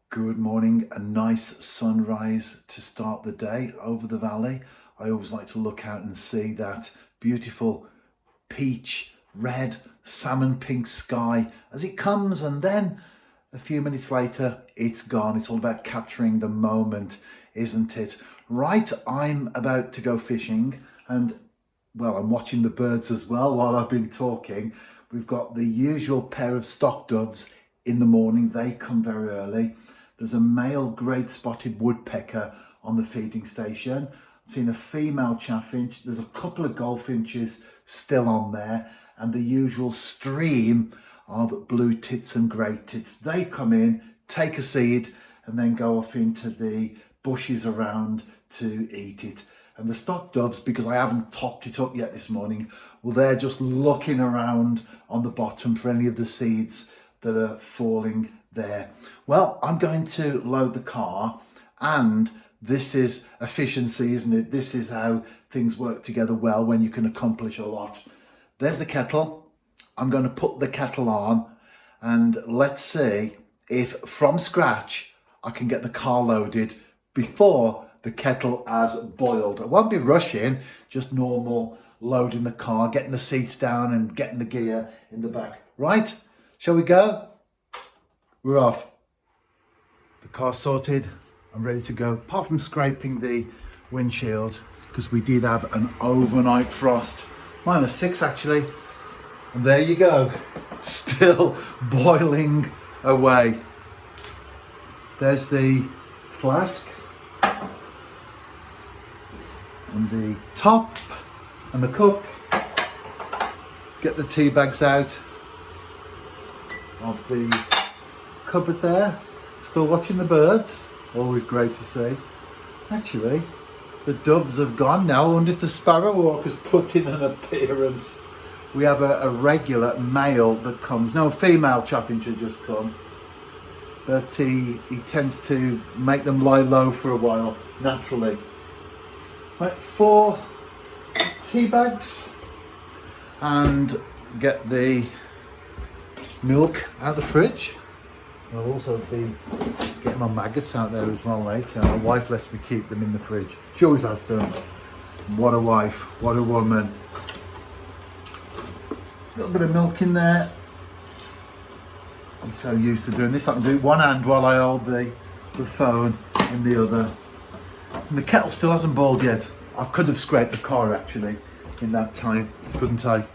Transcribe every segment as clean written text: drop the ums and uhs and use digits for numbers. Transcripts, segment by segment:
Good morning, a nice sunrise to start the day over the valley. I always like to look out and see that beautiful peach, red, salmon pink sky as it comes, and then a few minutes later it's gone. It's all about capturing the moment, isn't it? Right, I'm about to go fishing and I'm watching the birds as well while I've been talking. We've got the usual pair of stock doves in the morning. They come very early. There's a male great spotted woodpecker on the feeding station. I've seen a female chaffinch. There's a couple of goldfinches still on there, and the usual stream of blue tits and grey tits. They come in, take a seed, and then go off into the bushes around to eat it. And the stock doves, because I haven't topped it up yet this morning, well, they're just looking around on the bottom for any of the seeds that are falling there. Well, I'm going to load the car, and this is efficiency, isn't it? This is how things work together well when you can accomplish a lot. There's the kettle. I'm going to put the kettle on, and let's see if from scratch I can get the car loaded before the kettle has boiled. I won't be rushing, just normal loading the car, getting the seats down and getting the gear in the back. Right, shall we go? We're off. The car's sorted, I'm ready to go, apart from scraping the windshield because we did have an overnight frost, -6 actually, and there you go, still boiling away. There's the flask and the top and the cup. Get the tea bags out of the cupboard there. Still watching the birds, always great to see. Actually, the doves have gone now. I wonder if the sparrowhawk has put in an appearance. We have a regular male that comes. No, a female chaffinch has just come, but he tends to make them lie low for a while naturally. Right, 4 tea bags, and get the milk out of the fridge. I'll also be getting my maggots out there as well later. My wife lets me keep them in the fridge. She always has done. What a wife, what a woman. A little bit of milk in there. I'm so used to doing this. I can do one hand while I hold the phone in the other. And the kettle still hasn't boiled yet. I could have scraped the car actually in that time, couldn't I?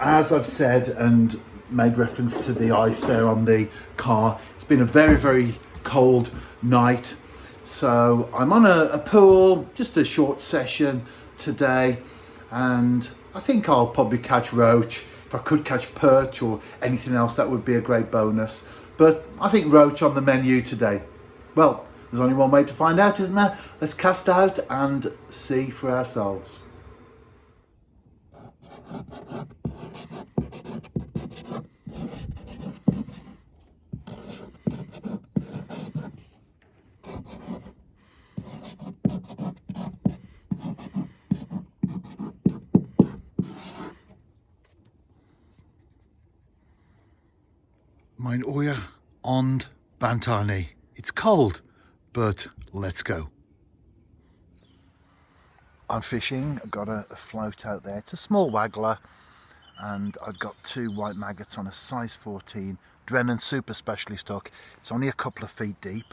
As I've said and made reference to the ice there on the car, it's been a very, very cold night. So I'm on a pool, just a short session today, and I think I'll probably catch roach. If I could catch perch or anything else, that would be a great bonus. But I think roach on the menu today. Well, there's only one way to find out, isn't there? Let's cast out and see for ourselves. Mijn oor ond Bantani. It's cold, but let's go. I'm fishing. I've got a float out there. It's a small waggler, and I've got 2 white maggots on a size 14 Drennan Super Specialist hook. It's only a couple of feet deep,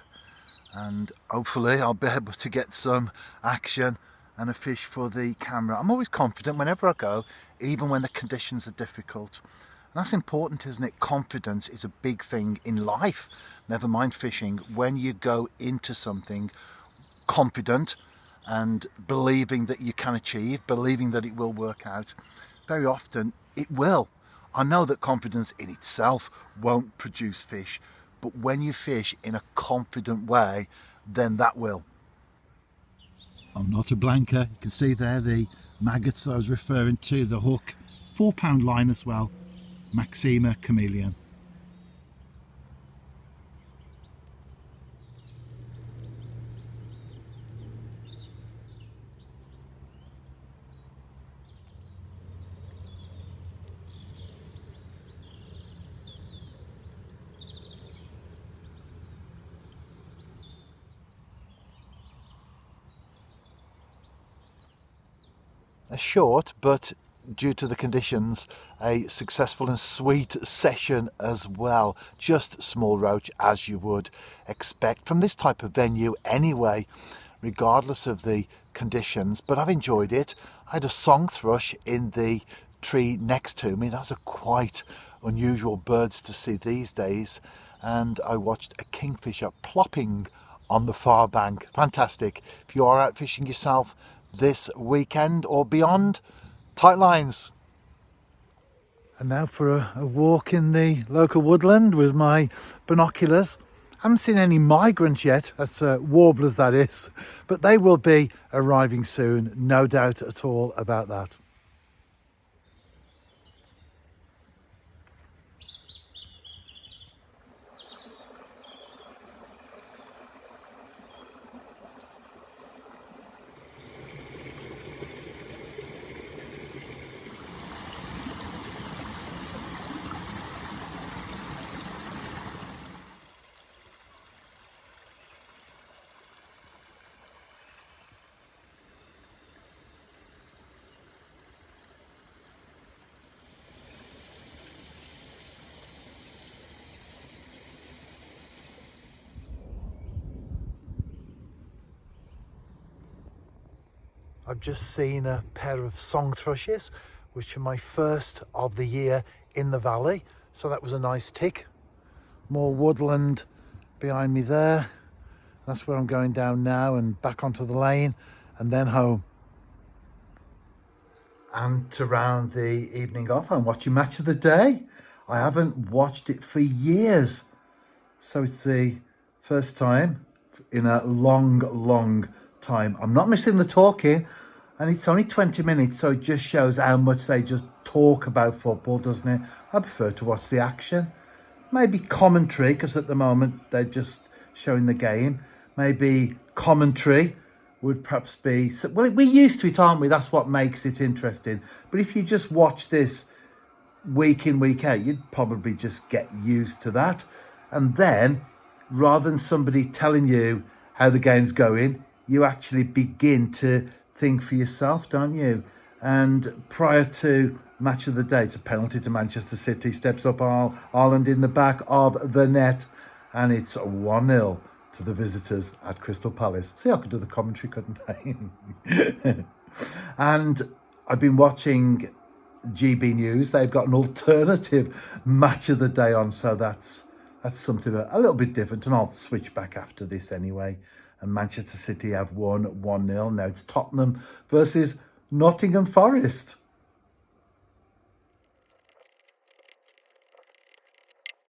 and hopefully I'll be able to get some action and a fish for the camera. I'm always confident whenever I go, even when the conditions are difficult. And that's important, isn't it? Confidence is a big thing in life, never mind fishing. When you go into something confident and believing that you can achieve, believing that it will work out, very often it will. I know that confidence in itself won't produce fish, but when you fish in a confident way, then that will. I'm not a blanker. You can see there the maggots that I was referring to, the hook, £4 line as well. Maxima Chameleon. a short, but due to the conditions, a successful and sweet session as well. Just small roach, as you would expect from this type of venue anyway, regardless of the conditions. But I've enjoyed it. I had a song thrush in the tree next to me. Those are quite unusual birds to see these days. And I watched a kingfisher plopping on the far bank. Fantastic. If you are out fishing yourself this weekend or beyond, tight lines. And now for a walk in the local woodland with my binoculars. I haven't seen any migrants yet, that's warblers that is, but they will be arriving soon, no doubt at all about that. I've just seen a pair of song thrushes, which are my first of the year in the valley. So that was a nice tick. More woodland behind me there. That's where I'm going down now and back onto the lane and then home. And to round the evening off, I'm watching Match of the Day. I haven't watched it for years. So it's the first time in a long time. I'm not missing the talking, and it's only 20 minutes, so it just shows how much they just talk about football, doesn't it? I prefer to watch the action. Maybe commentary, because at the moment they're just showing the game. Maybe commentary would perhaps be, well, we're used to it, aren't we? That's what makes it interesting. But if you just watch this week in, week out, you'd probably just get used to that. And then, rather than somebody telling you how the game's going, you actually begin to think for yourself, don't you? And prior to Match of the Day, it's a penalty to Manchester City. Steps up Haaland in the back of the net, and it's 1-0 to the visitors at Crystal Palace. See, I could do the commentary, couldn't I? And I've been watching GB News. They've got an alternative Match of the Day on, so that's something a little bit different, and I'll switch back after this anyway. And Manchester City have won 1-0. Now it's Tottenham versus Nottingham Forest.